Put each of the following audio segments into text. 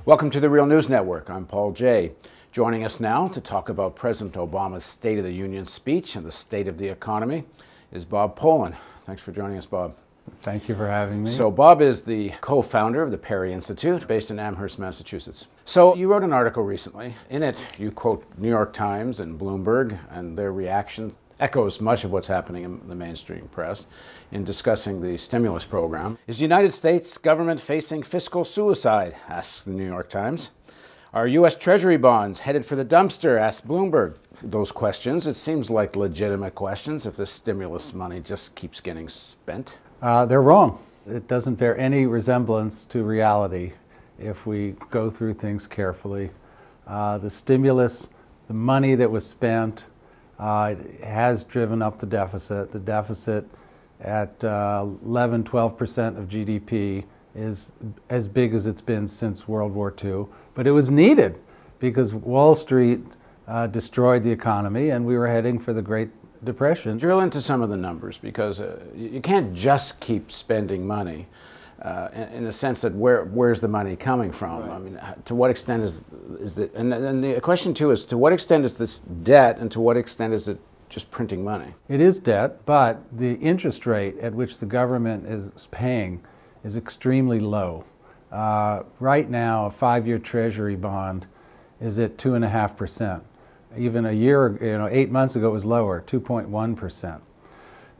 Welcome to the Real News Network. I'm Paul Jay. Joining us now to talk about President Obama's State of the Union speech and the state of the economy is Bob Pollin. Thanks for joining us, Bob. Thank you for having me. So Bob is the co-founder of the Perry Institute based in Amherst, Massachusetts. So you wrote an article recently. In it, you quote New York Times and Bloomberg, and their reaction echoes much of what's happening in the mainstream press in discussing the stimulus program. Is the United States government facing fiscal suicide? Asks the New York Times. Are U.S. Treasury bonds headed for the dumpster? Asks Bloomberg. Those questions, it seems like legitimate questions if the stimulus money just keeps getting spent. They're wrong. It doesn't bear any resemblance to reality if we go through things carefully. The stimulus, the money that was spent, has driven up the deficit. The deficit at 11–12% of GDP is as big as it's been since World War II. But it was needed because Wall Street destroyed the economy and we were heading for the Great Depression. Drill into some of the numbers, because you can't just keep spending money in the sense that where's the money coming from? Right. I mean, to what extent is it, and the question too is, to what extent is this debt and to what extent is it just printing money? It is debt, but the interest rate at which the government is paying is extremely low. Right now, a 5-year Treasury bond is at 2.5%. Even a year, 8 months ago, it was lower, 2.1%.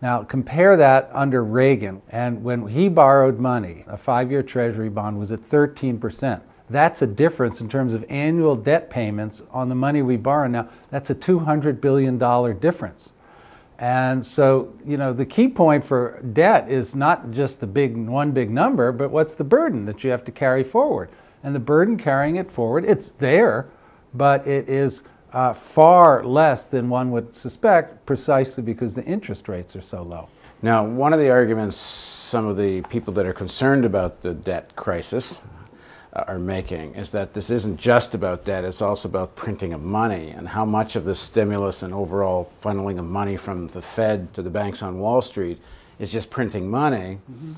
Now, compare that under Reagan, and when he borrowed money, a 5-year Treasury bond was at 13%. That's a difference in terms of annual debt payments on the money we borrow now. That's a $200 billion difference. And so, the key point for debt is not just the one big number, but what's the burden that you have to carry forward? And the burden carrying it forward, it's there, but it is far less than one would suspect, precisely because the interest rates are so low. Now, one of the arguments some of the people that are concerned about the debt crisis are making is that this isn't just about debt, it's also about printing of money, and how much of the stimulus and overall funneling of money from the Fed to the banks on Wall Street is just printing money. Mm-hmm.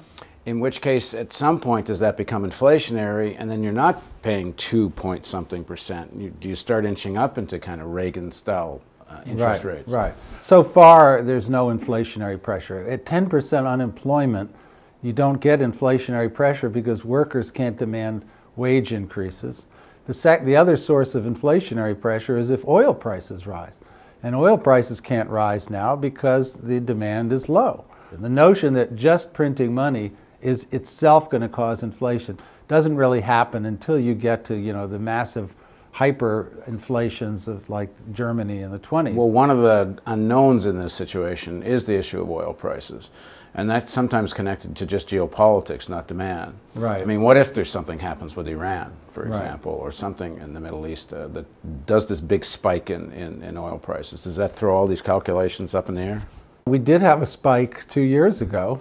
In which case, at some point, does that become inflationary, and then you're not paying 2-point-something%? Do you start inching up into kind of Reagan-style interest rates? Right. So far, there's no inflationary pressure. At 10% unemployment, you don't get inflationary pressure because workers can't demand wage increases. The other source of inflationary pressure is if oil prices rise. And oil prices can't rise now because the demand is low. And the notion that just printing money is itself going to cause inflation doesn't really happen until you get to the massive hyperinflations of like Germany in the 20s. Well, one of the unknowns in this situation is the issue of oil prices, and that's sometimes connected to just geopolitics, not demand. Right. I mean, what if there's something happens with Iran, for example, or something in the Middle East that does this big spike in oil prices? Does that throw all these calculations up in the air? We did have a spike 2 years ago,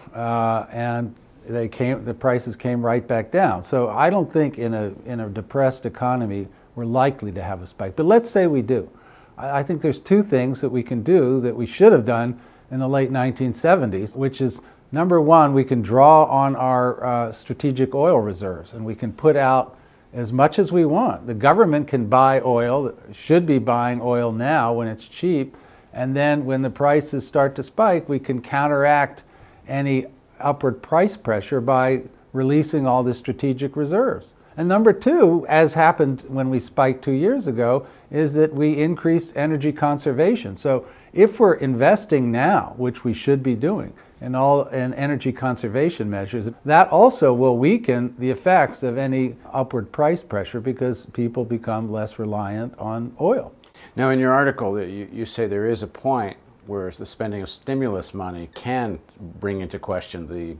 and the prices came right back down. So I don't think in a depressed economy we're likely to have a spike. But let's say we do. I think there's two things that we can do that we should have done in the late 1970s, which is, number one, we can draw on our strategic oil reserves, and we can put out as much as we want. The government can buy oil, should be buying oil now when it's cheap, and then when the prices start to spike, we can counteract any upward price pressure by releasing all the strategic reserves. And number two, as happened when we spiked 2 years ago, is that we increase energy conservation. So if we're investing now, which we should be doing, in energy conservation measures, that also will weaken the effects of any upward price pressure because people become less reliant on oil. Now, in your article, you say there is a point where the spending of stimulus money can bring into question the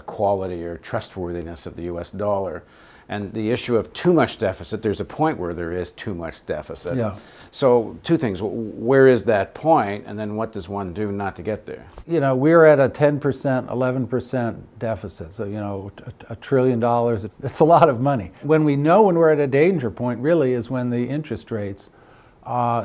quality or trustworthiness of the U.S. dollar. And the issue of too much deficit, there's a point where there is too much deficit. Yeah. So two things. Where is that point, and then what does one do not to get there? We're at a 10%, 11% deficit. So, $1 trillion, it's a lot of money. When we're at a danger point, really, is when the interest rates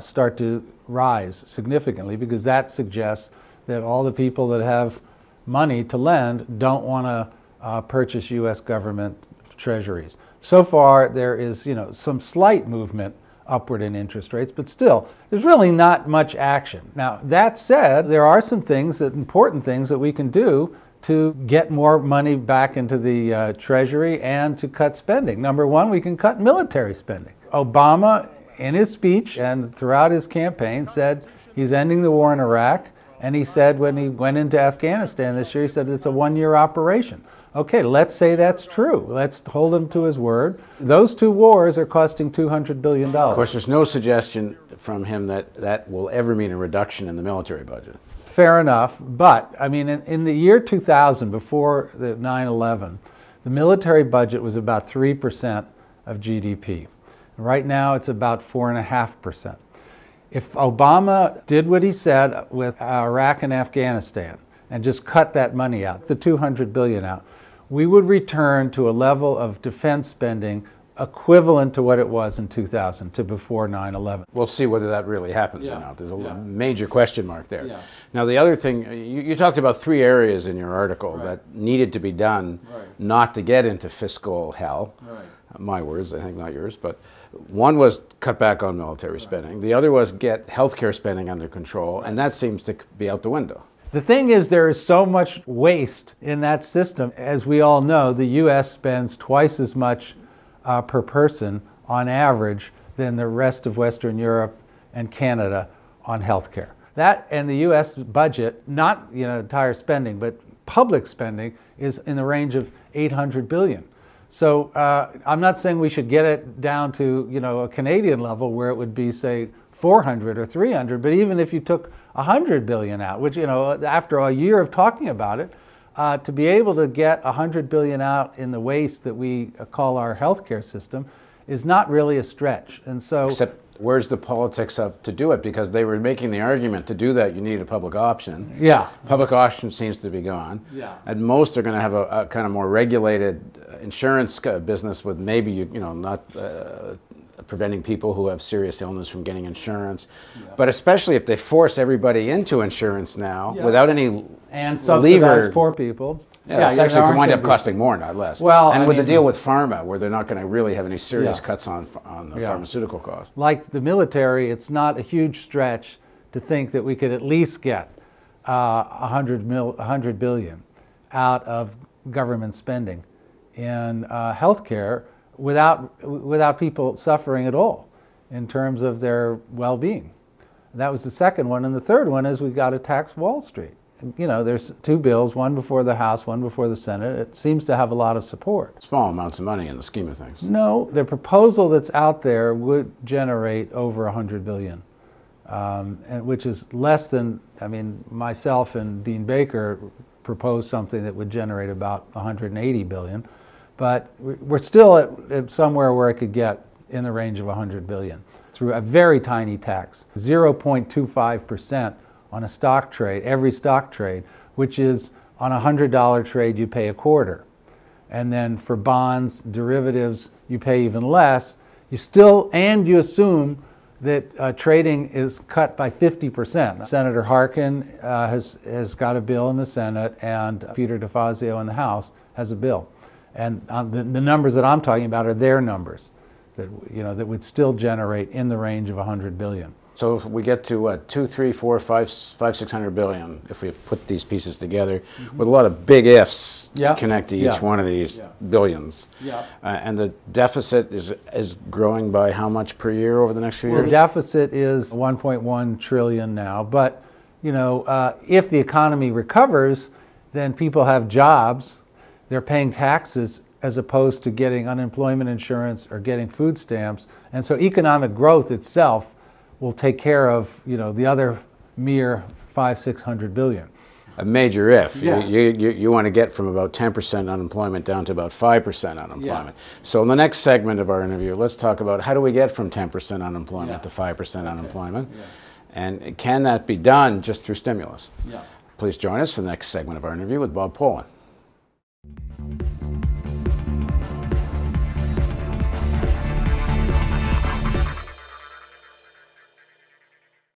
start to rise significantly, because that suggests that all the people that have money to lend don't want to purchase U.S. government treasuries. So far, there is, some slight movement upward in interest rates, but still, there's really not much action. Now, that said, there are some important things that we can do to get more money back into the Treasury and to cut spending. Number one, we can cut military spending. Obama, in his speech and throughout his campaign, said he's ending the war in Iraq, and he said when he went into Afghanistan this year, he said it's a one-year operation. Okay, let's say that's true. Let's hold him to his word. Those two wars are costing $200 billion. Of course, there's no suggestion from him that that will ever mean a reduction in the military budget. Fair enough, but I mean, in the year 2000, before the 9/11, the military budget was about 3% of GDP. Right now, it's about 4.5%. If Obama did what he said with Iraq and Afghanistan and just cut that money out, the $200 billion out, we would return to a level of defense spending equivalent to what it was in 2000, to before 9/11. We'll see whether that really happens or not. There's a major question mark there. Yeah. Now, the other thing, you talked about 3 areas in your article that needed to be done not to get into fiscal hell. My words, I think, not yours, but one was cut back on military spending. The other was get healthcare spending under control, and that seems to be out the window. The thing is, there is so much waste in that system. As we all know, the U.S. spends twice as much per person on average than the rest of Western Europe and Canada on healthcare. That and the U.S. budget, not entire spending, but public spending, is in the range of $800 billion. So I'm not saying we should get it down to a Canadian level where it would be, say, 400 or 300, but even if you took 100 billion out, which after a year of talking about it, to be able to get 100 billion out in the waste that we call our healthcare system is not really a stretch. And so, except where's the politics to do it? Because they were making the argument to do that you need a public option. Yeah. Public option seems to be gone. Yeah. And most are going to have a kind of more regulated insurance business with maybe not preventing people who have serious illness from getting insurance. Yeah. But especially if they force everybody into insurance now without any and subsidize poor people. Yeah, it's actually could wind up costing more, not less. Well, and with the deal with pharma, where they're not going to really have any serious cuts on the pharmaceutical costs. Like the military, it's not a huge stretch to think that we could at least get 100 billion out of government spending in healthcare without people suffering at all in terms of their well-being. That was the second one, and the third one is we've got to tax Wall Street. There's 2 bills, one before the House, one before the Senate. It seems to have a lot of support. Small amounts of money in the scheme of things. No, the proposal that's out there would generate over 100 billion, and which is less than, myself and Dean Baker proposed something that would generate about 180 billion, but we're still at somewhere where it could get in the range of 100 billion through a very tiny tax, 0.25%. on a stock trade, every stock trade, which is on a $100 trade you pay a quarter. And then for bonds, derivatives, you pay even less. You assume that trading is cut by 50%. Senator Harkin has got a bill in the Senate, and Peter DeFazio in the House has a bill. And the numbers that I'm talking about are their numbers that would still generate in the range of 100 billion. So if we get to what, 2, 3, 4, 5, 600 billion, if we put these pieces together, with a lot of big ifs connect to each one of these billions. And the deficit is growing by how much per year over the next few years? The deficit is 1.1 trillion now, but if the economy recovers, then people have jobs, they're paying taxes as opposed to getting unemployment insurance or getting food stamps, and so economic growth itself will take care of the other mere 500-600 billion. A major if. You want to get from about 10% unemployment down to about 5% unemployment. So in the next segment of our interview, let's talk about how do we get from 10% unemployment to 5% unemployment, and can that be done just through stimulus? Please join us for the next segment of our interview with Bob Pollin.